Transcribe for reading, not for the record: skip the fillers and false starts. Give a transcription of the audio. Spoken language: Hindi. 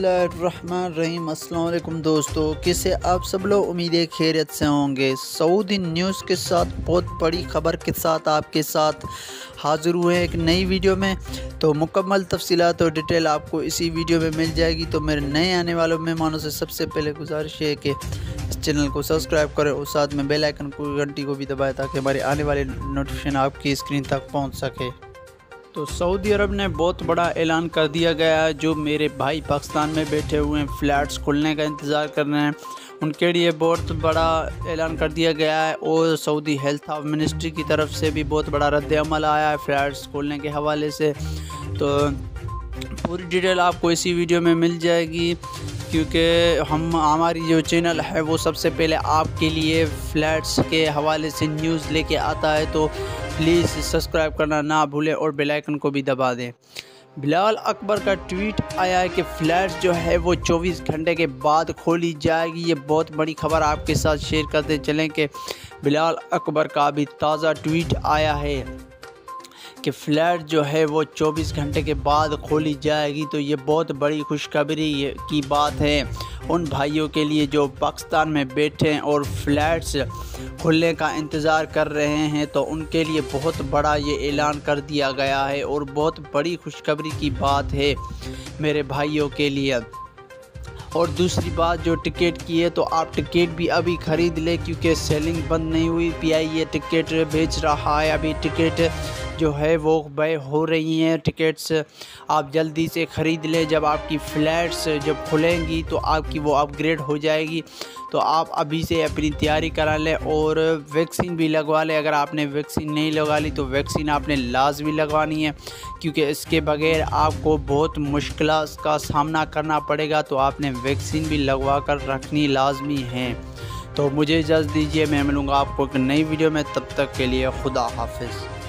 बिस्मिल्लाहिर्रहमानिर्रहीम। अस्सलाम वालेकुम दोस्तों, कैसे आप सब लोग? उम्मीद है खैरियत से होंगे। सऊदी न्यूज़ के साथ बहुत बड़ी खबर के साथ आपके साथ हाज़िर हुए हैं एक नई वीडियो में। तो मुकम्मल तफसीलात और डिटेल आपको इसी वीडियो में मिल जाएगी। तो मेरे नए आने वाले मेहमानों से सबसे पहले गुजारिश है कि इस चैनल को सब्सक्राइब करें और साथ में बेल आइकन को घंटी को भी दबाएं ताकि हमारे आने वाले नोटिफिकेशन आपकी स्क्रीन तक पहुँच सके। तो सऊदी अरब ने बहुत बड़ा ऐलान कर दिया गया है। जो मेरे भाई पाकिस्तान में बैठे हुए हैं, फ़्लैट्स खुलने का इंतज़ार कर रहे हैं, उनके लिए बहुत बड़ा ऐलान कर दिया गया है। और सऊदी हेल्थ मिनिस्ट्री की तरफ से भी बहुत बड़ा रद्द-ए-अमल आया है फ़्लैट्स खोलने के हवाले से। तो पूरी डिटेल आपको इसी वीडियो में मिल जाएगी, क्योंकि हमारी जो चैनल है वो सबसे पहले आपके लिए फ़्लैट्स के हवाले से न्यूज़ लेके आता है। तो प्लीज़ सब्सक्राइब करना ना भूलें और बेल आइकन को भी दबा दें। बिलाल अकबर का ट्वीट आया है कि फ़्लैट्स जो है वो 24 घंटे के बाद खोली जाएगी। ये बहुत बड़ी खबर आपके साथ शेयर करते चलें कि बिलाल अकबर का अभी ताज़ा ट्वीट आया है कि फ़्लैट जो है वो 24 घंटे के बाद खोली जाएगी। तो ये बहुत बड़ी खुशखबरी की बात है उन भाइयों के लिए जो पाकिस्तान में बैठे हैं और फ़्लैट्स खुलने का इंतज़ार कर रहे हैं। तो उनके लिए बहुत बड़ा ये ऐलान कर दिया गया है और बहुत बड़ी खुशखबरी की बात है मेरे भाइयों के लिए। और दूसरी बात, जो टिकट की है तो आप टिकट भी अभी ख़रीद लें, क्योंकि सेलिंग बंद नहीं हुई। PIA टिकट बेच रहा है, अभी टिकट जो है वो बै हो रही हैं। टिकट्स आप जल्दी से ख़रीद लें। जब आपकी फ़्लैट्स जब खुलेंगी तो आपकी वो अपग्रेड हो जाएगी। तो आप अभी से अपनी तैयारी करा लें और वैक्सीन भी लगवा लें। अगर आपने वैक्सीन नहीं लगवा ली तो वैक्सीन आपने लाजमी लगवानी है, क्योंकि इसके बगैर आपको बहुत मुश्किलात का सामना करना पड़ेगा। तो आपने वैक्सीन भी लगवा कर रखनी लाजमी है। तो मुझे इजाज़त दीजिए, मैं मिलूँगा आपको एक नई वीडियो में। तब तक के लिए खुदा हाफिज़।